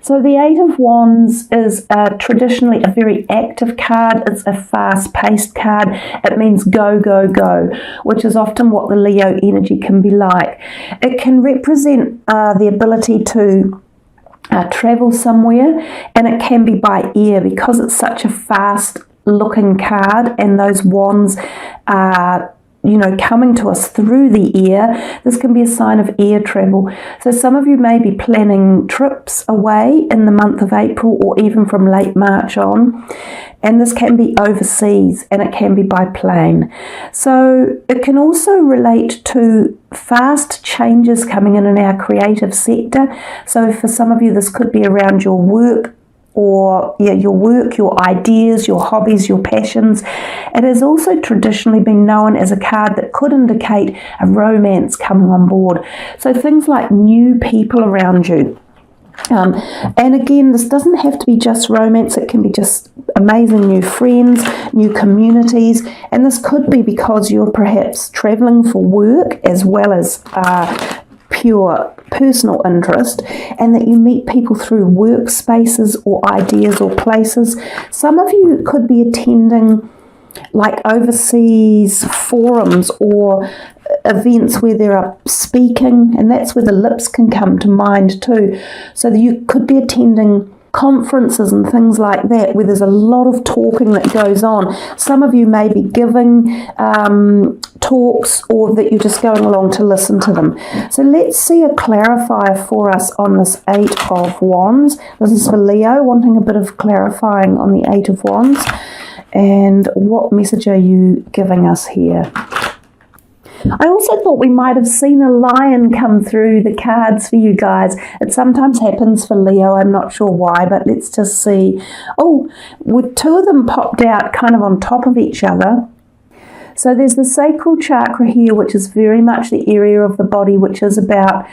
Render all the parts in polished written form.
So the Eight of Wands is traditionally a very active card. It's a fast-paced card. It means go, go, go, which is often what the Leo energy can be like. It can represent the ability to travel somewhere, and it can be by air because it's such a fast-looking card, and those wands are coming to us through the air. This can be a sign of air travel. So some of you may be planning trips away in the month of April or even from late March on. And this can be overseas, and it can be by plane. So it can also relate to fast changes coming in our creative sector. So for some of you, this could be around your work, or your work, your ideas, your hobbies, your passions. It has also traditionally been known as a card that could indicate a romance coming on board. So things like new people around you. And again, this doesn't have to be just romance. It can be just amazing new friends, new communities, and this could be because you're perhaps traveling for work as well as pure personal interest, and that you meet people through workspaces or ideas or places. Some of you could be attending like overseas forums or events where there are speaking, and that's where the lips can come to mind too. So that you could be attending conferences and things like that where there's a lot of talking that goes on. Some of you may be giving talks, or that you're just going along to listen to them. So let's see a clarifier for us on this Eight of Wands. This is for Leo, wanting a bit of clarifying on the Eight of Wands. And what message are you giving us here? I also thought we might have seen a lion come through the cards for you guys. It sometimes happens for Leo. I'm not sure why, but let's just see. Oh, with two of them popped out kind of on top of each other. So there's the sacral chakra here, which is very much the area of the body which is about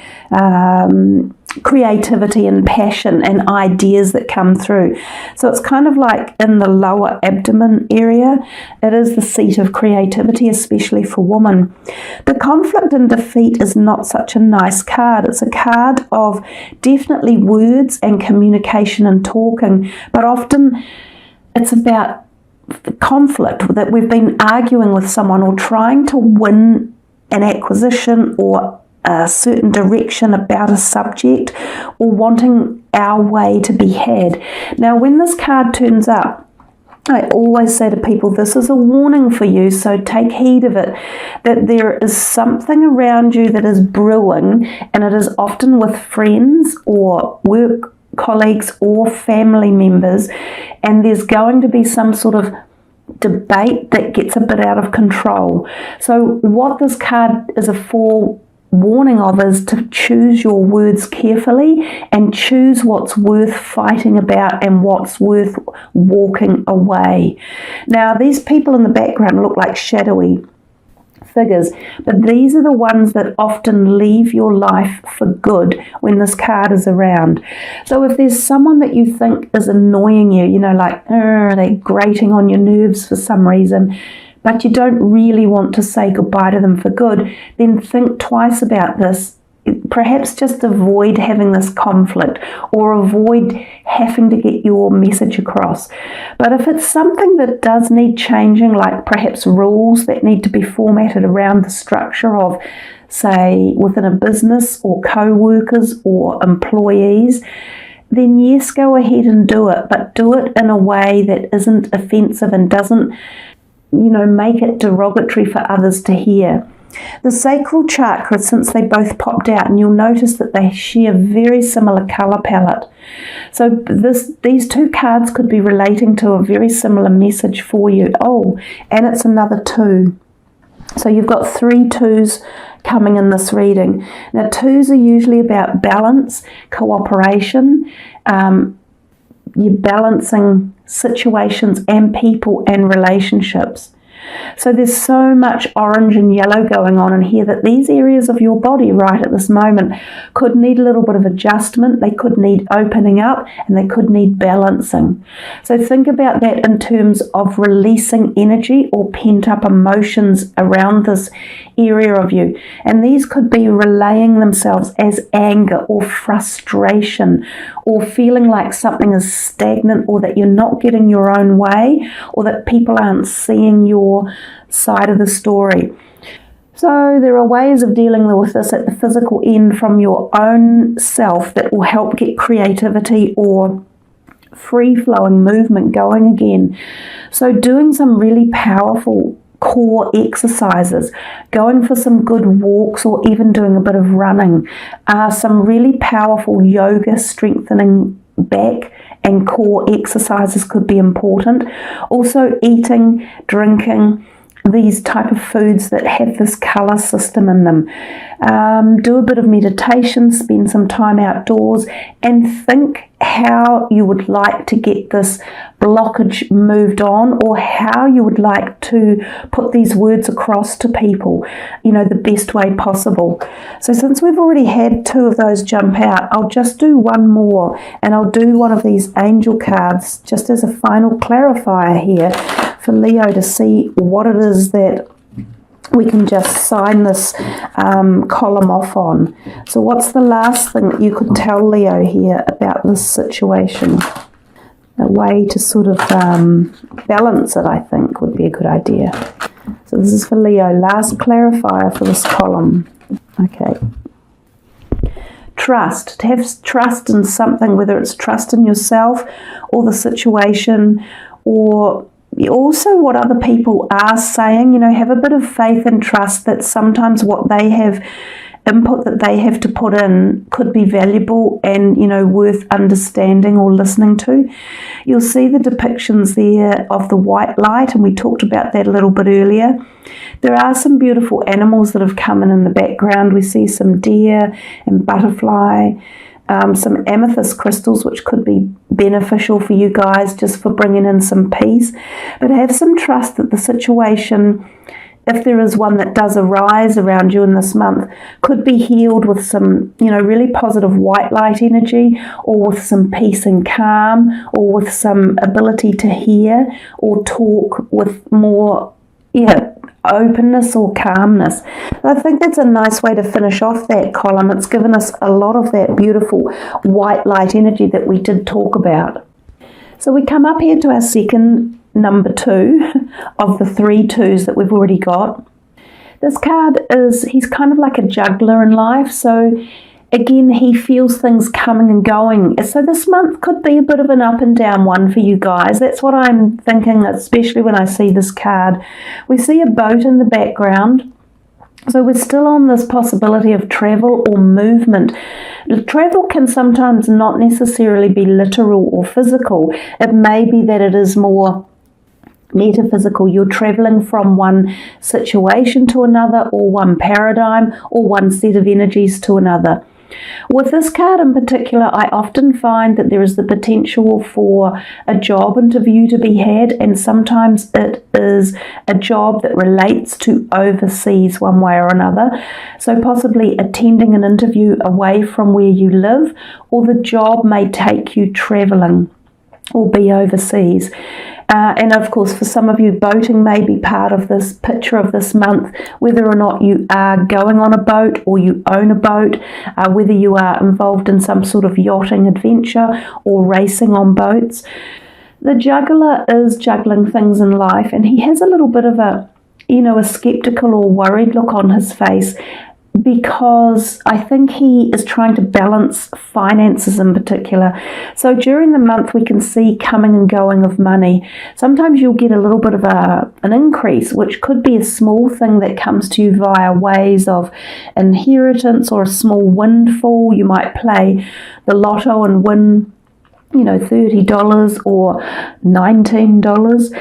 creativity and passion and ideas that come through. So it's kind of like in the lower abdomen area. It is the seat of creativity, especially for women. The conflict and defeat is not such a nice card. It's a card of definitely words and communication and talking, but often it's about the conflict, that we've been arguing with someone or trying to win an acquisition or a certain direction about a subject, or wanting our way to be had. Now, when this card turns up, I always say to people, this is a warning for you, so take heed of it, that there is something around you that is brewing, and it is often with friends or work colleagues or family members, and there's going to be some sort of debate that gets a bit out of control. So what this card is a forewarning of is to choose your words carefully and choose what's worth fighting about and what's worth walking away. Now, these people in the background look like shadowy figures, but these are the ones that often leave your life for good when this card is around. So if there's someone that you think is annoying you, like they're grating on your nerves for some reason, but you don't really want to say goodbye to them for good, then think twice about this. Perhaps just avoid having this conflict, or avoid having to get your message across. But if it's something that does need changing, like perhaps rules that need to be formatted around the structure of, say, within a business or co-workers or employees, then yes, go ahead and do it, but do it in a way that isn't offensive and doesn't, make it derogatory for others to hear. The sacral chakra, since they both popped out, and you'll notice that they share very similar colour palette. So these two cards could be relating to a very similar message for you. Oh, and it's another 2. So you've got 3 2s coming in this reading. Now, 2s are usually about balance, cooperation. You're balancing situations and people and relationships. So there's so much orange and yellow going on in here that these areas of your body right at this moment could need a little bit of adjustment, they could need opening up, and they could need balancing. So think about that in terms of releasing energy or pent up emotions around this area of you. And these could be relaying themselves as anger or frustration, or feeling like something is stagnant, or that you're not getting your own way, or that people aren't seeing your side of the story. So there are ways of dealing with this at the physical end from your own self that will help get creativity or free-flowing movement going again. So doing some really powerful core exercises, going for some good walks, or even doing a bit of running. Some really powerful yoga strengthening back and core exercises could be important. Also eating, drinking these type of foods that have this colour system in them. Do a bit of meditation, spend some time outdoors, and think how you would like to get this blockage moved on, or how you would like to put these words across to people, the best way possible. So since we've already had 2 of those jump out, I'll just do one more, and I'll do one of these angel cards just as a final clarifier here for Leo to see what it is that we can just sign this column off on. So what's the last thing that you could tell Leo here about this situation? A way to sort of balance it, I think, would be a good idea. So this is for Leo. Last clarifier for this column. Okay. Trust. To have trust in something, whether it's trust in yourself or the situation, or also what other people are saying. Have a bit of faith and trust that sometimes what they have, input that they have to put in, could be valuable and worth understanding or listening to. You'll see the depictions there of the white light, and we talked about that a little bit earlier. There are some beautiful animals that have come in the background. We see some deer and butterfly, some amethyst crystals, which could be beneficial for you guys just for bringing in some peace. But have some trust that the situation, if there is one that does arise around you in this month, could be healed with some, really positive white light energy, or with some peace and calm, or with some ability to hear or talk with more, openness or calmness. I think that's a nice way to finish off that column. It's given us a lot of that beautiful white light energy that we did talk about. So we come up here to our second number 2 of the 3 2s that we've already got. This card he's kind of like a juggler in life. So again, he feels things coming and going. So this month could be a bit of an up and down one for you guys. That's what I'm thinking, especially when I see this card. We see a boat in the background. So we're still on this possibility of travel or movement. Travel can sometimes not necessarily be literal or physical. It may be that it is more metaphysical. You're traveling from one situation to another, or one paradigm, or one set of energies to another. With this card in particular, I often find that there is the potential for a job interview to be had, and sometimes it is a job that relates to overseas one way or another. So possibly attending an interview away from where you live, or the job may take you traveling or be overseas. And of course, for some of you, boating may be part of this picture of this month, whether or not you are going on a boat or you own a boat, whether you are involved in some sort of yachting adventure or racing on boats. The juggler is juggling things in life, and he has a little bit of a skeptical or worried look on his face, because I think he is trying to balance finances in particular. So during the month we can see coming and going of money. Sometimes you'll get a little bit of an increase, which could be a small thing that comes to you via ways of inheritance or a small windfall. You might play the lotto and win $30 or $19.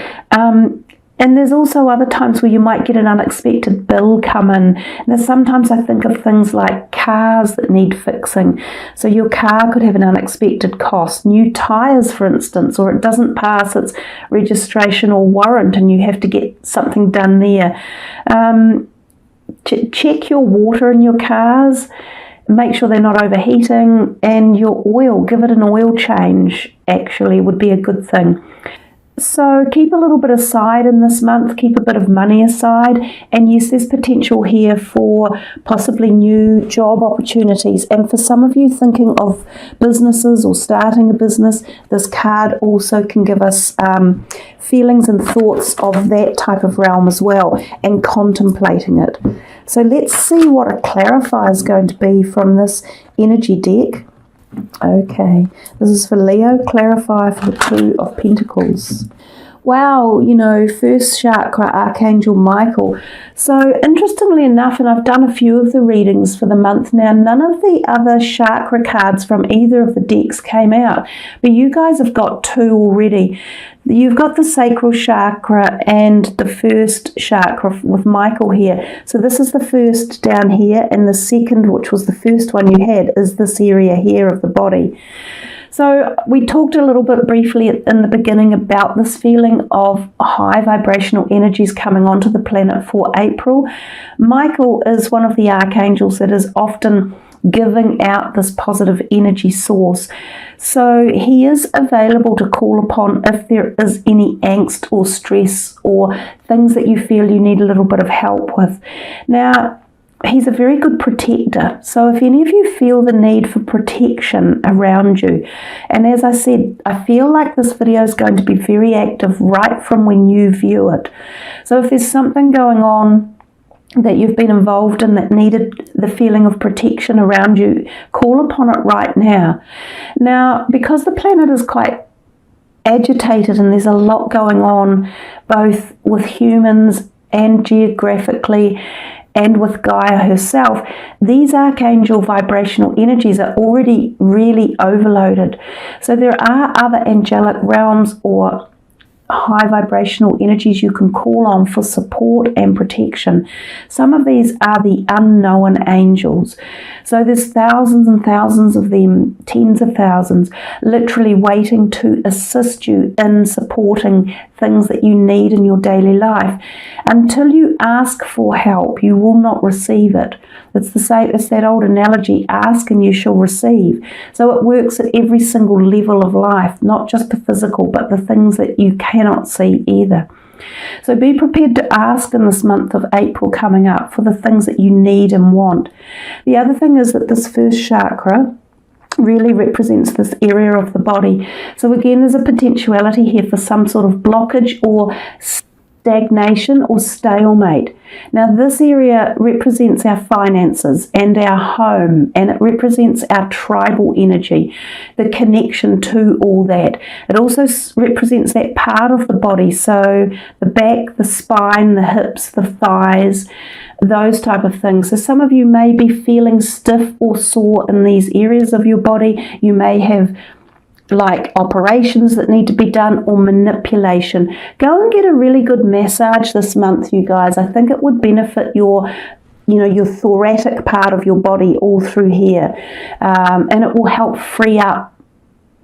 And there's also other times where you might get an unexpected bill come in. Now, sometimes I think of things like cars that need fixing. So your car could have an unexpected cost. New tyres, for instance, or it doesn't pass its registration or warrant and you have to get something done there. Check your water in your cars. Make sure they're not overheating. And your oil, give it an oil change, actually, would be a good thing. So keep a little bit aside in this month, keep a bit of money aside, and yes, there's potential here for possibly new job opportunities. And for some of you thinking of businesses or starting a business, this card also can give us feelings and thoughts of that type of realm as well, and contemplating it. So let's see what a clarifier is going to be from this energy deck. Okay, this is for Leo, clarifier for the Two of Pentacles. Wow, you know, first chakra, Archangel Michael. So interestingly enough, and I've done a few of the readings for the month now, none of the other chakra cards from either of the decks came out, but you guys have got two already. You've got the sacral chakra and the first chakra with Michael here. So this is the first down here, and the second, which was the first one you had, is this area here of the body. So we talked a little bit briefly in the beginning about this feeling of high vibrational energies coming onto the planet for April. Michael is one of the archangels that is often giving out this positive energy source. So he is available to call upon if there is any angst or stress or things that you feel you need a little bit of help with. Now, he's a very good protector. So if any of you feel the need for protection around you, and as I said, I feel like this video is going to be very active right from when you view it. So if there's something going on that you've been involved in that needed the feeling of protection around you, call upon it right now. Now, because the planet is quite agitated and there's a lot going on, both with humans and geographically, and with Gaia herself, these archangel vibrational energies are already really overloaded. So there are other angelic realms or high vibrational energies you can call on for support and protection. Some of these are the unknown angels. So there's thousands and thousands of them, tens of thousands, literally waiting to assist you in supporting things that you need in your daily life. Until you ask for help, you will not receive it. It's the same as that old analogy, ask and you shall receive. So it works at every single level of life, not just the physical, but the things that you cannot see either. So be prepared to ask in this month of April coming up for the things that you need and want. The other thing is that this first chakra really represents this area of the body. So again, there's a potentiality here for some sort of blockage or stagnation or stalemate. Now this area represents our finances and our home, and it represents our tribal energy, the connection to all that. It also represents that part of the body, so the back, the spine, the hips, the thighs, those type of things. So some of you may be feeling stiff or sore in these areas of your body. You may have like operations that need to be done or manipulation. Go and get a really good massage this month, you guys. I think it would benefit your thoracic part of your body all through here, and it will help free up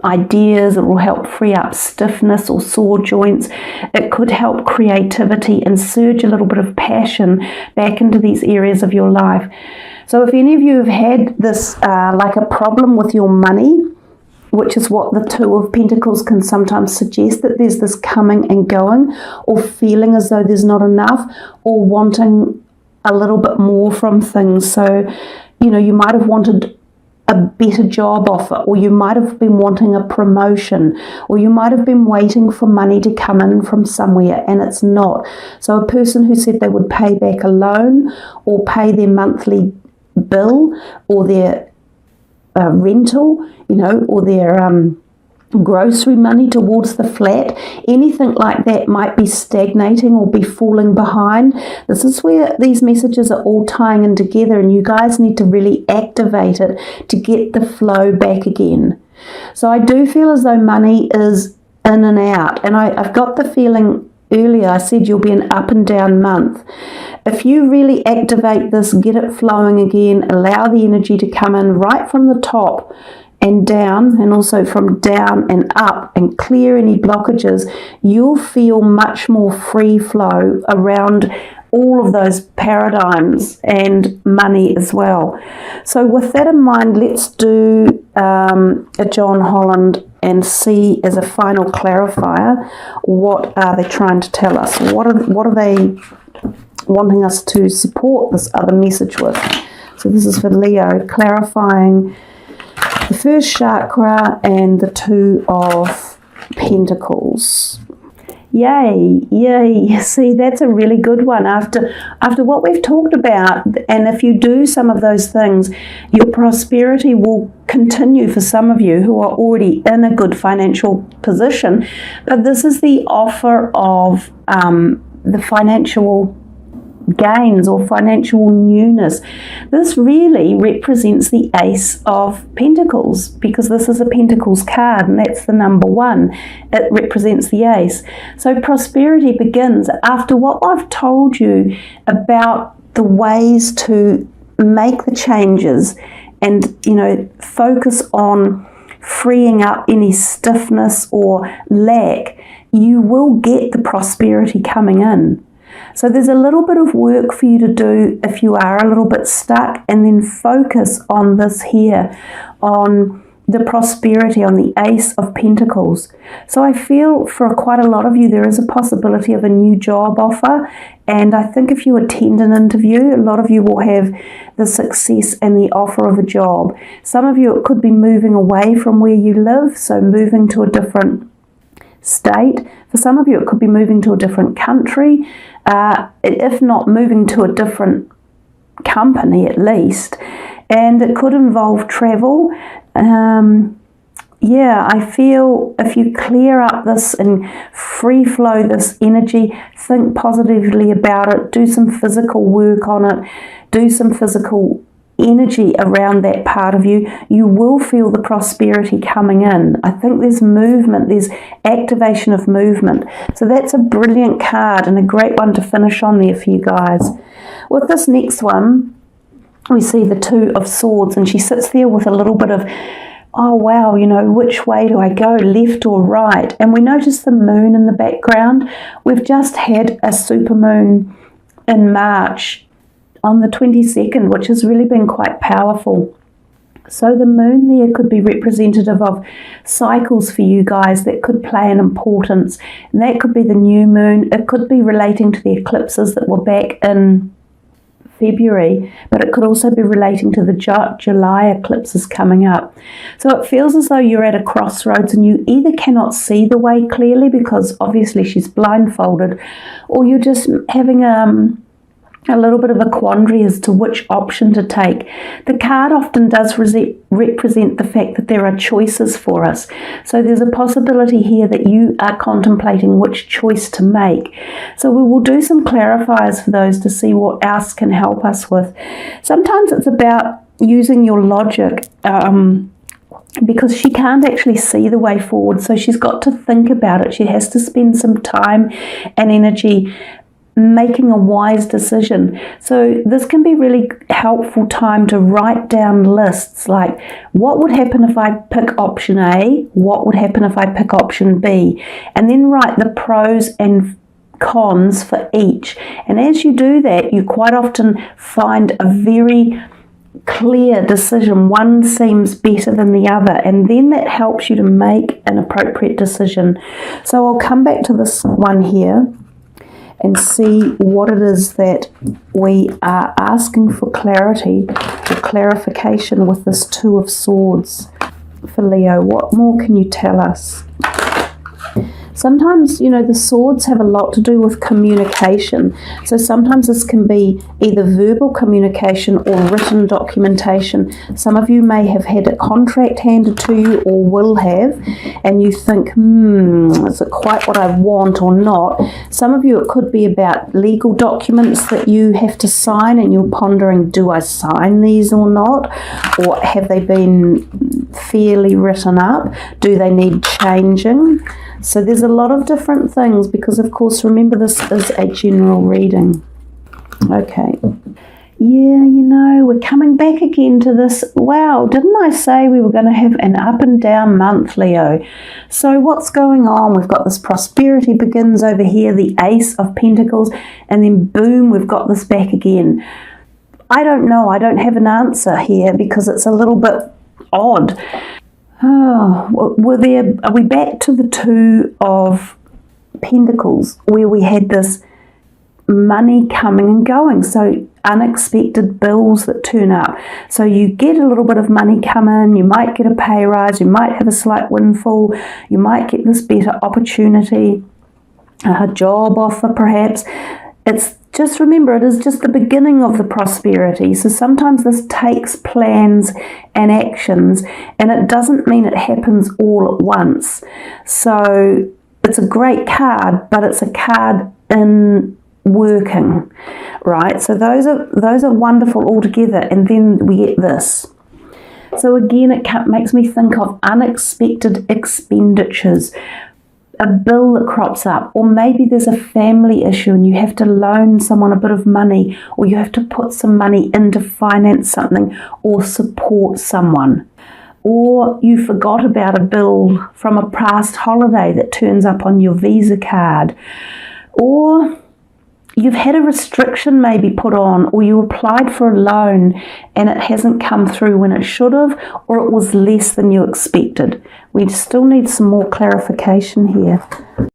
ideas. It will help free up stiffness or sore joints. It could help creativity and surge a little bit of passion back into these areas of your life. So if any of you have had this like a problem with your money, which is what the Two of Pentacles can sometimes suggest, that there's this coming and going, or feeling as though there's not enough, or wanting a little bit more from things. So, you might have wanted a better job offer, or you might have been wanting a promotion, or you might have been waiting for money to come in from somewhere and it's not. So a person who said they would pay back a loan or pay their monthly bill or their rental, or their grocery money towards the flat, anything like that might be stagnating or be falling behind. This is where these messages are all tying in together, and you guys need to really activate it to get the flow back again. So I do feel as though money is in and out, and I've got the feeling earlier, I said you'll be an up and down month. If you really activate this, get it flowing again, allow the energy to come in right from the top and down, and also from down and up, and clear any blockages, you'll feel much more free flow around all of those paradigms and money as well. So with that in mind, let's do a John Holland and see as a final clarifier, what are they trying to tell us? What are they wanting us to support this other message with? So this is for Leo, clarifying the first chakra and the Two of Pentacles. Yay, yay. See, that's a really good one. After what we've talked about, and if you do some of those things, your prosperity will continue for some of you who are already in a good financial position. But this is the offer of the financial gains or financial newness. This really represents the Ace of Pentacles, because this is a Pentacles card and that's the number 1. It represents the Ace. So prosperity begins after what I've told you about the ways to make the changes and, focus on freeing up any stiffness or lack. You will get the prosperity coming in. So there's a little bit of work for you to do if you are a little bit stuck, and then focus on this here, on the prosperity, on the Ace of Pentacles. So I feel for quite a lot of you there is a possibility of a new job offer, and I think if you attend an interview, a lot of you will have the success and the offer of a job. Some of you, it could be moving away from where you live, so moving to a different state. For some of you, it could be moving to a different country, if not moving to a different company at least, and it could involve travel. I feel if you clear up this and free flow this energy, think positively about it, do some physical work on it, do some physical energy around that part of you, you will feel the prosperity coming in. I think there's movement, there's activation of movement. So that's a brilliant card and a great one to finish on there for you guys. With this next one, we see the Two of Swords, and she sits there with a little bit of, oh wow, which way do I go, left or right? And we notice the moon in the background. We've just had a supermoon in March on the 22nd, which has really been quite powerful. So the moon there could be representative of cycles for you guys that could play an importance. And that could be the new moon. It could be relating to the eclipses that were back in February, but it could also be relating to the July eclipses coming up. So it feels as though you're at a crossroads and you either cannot see the way clearly because obviously she's blindfolded, or you're just having a little bit of a quandary as to which option to take. The card often does represent the fact that there are choices for us. So there's a possibility here that you are contemplating which choice to make. So we will do some clarifiers for those to see what else can help us with. Sometimes it's about using your logic, because she can't actually see the way forward. So she's got to think about it. She has to spend some time and energy making a wise decision. So this can be really helpful time to write down lists like, what would happen if I pick option A? What would happen if I pick option B? And then write the pros and cons for each. And as you do that, you quite often find a very clear decision. One seems better than the other, and then that helps you to make an appropriate decision. So I'll come back to this one here and see what it is that we are asking for clarity or clarification with this Two of Swords for Leo. What more can you tell us? Sometimes, the swords have a lot to do with communication. So sometimes this can be either verbal communication or written documentation. Some of you may have had a contract handed to you or will have, and you think, is it quite what I want or not? Some of you, it could be about legal documents that you have to sign and you're pondering, do I sign these or not? Or have they been fairly written up? Do they need changing? So there's a lot of different things because, of course, remember this is a general reading. Okay. Yeah, you know, we're coming back again to this. Wow, didn't I say we were going to have an up and down month, Leo? So what's going on? We've got this prosperity begins over here, the Ace of Pentacles, and then boom, we've got this back again. I don't know. I don't have an answer here because it's a little bit odd. Oh, are we back to the Two of Pentacles where we had this money coming and going? So unexpected bills that turn up. So you get a little bit of money come in, you might get a pay rise, you might have a slight windfall, you might get this better opportunity, a job offer perhaps. It's just remember, it is just the beginning of the prosperity. So sometimes this takes plans and actions, and it doesn't mean it happens all at once. So it's a great card, but it's a card in working, right? So those are wonderful altogether, and then we get this. So again, it makes me think of unexpected expenditures, a bill that crops up, or maybe there's a family issue and you have to loan someone a bit of money, or you have to put some money in to finance something or support someone. Or you forgot about a bill from a past holiday that turns up on your Visa card. Or you've had a restriction maybe put on, or you applied for a loan and it hasn't come through when it should have, or it was less than you expected. We still need some more clarification here.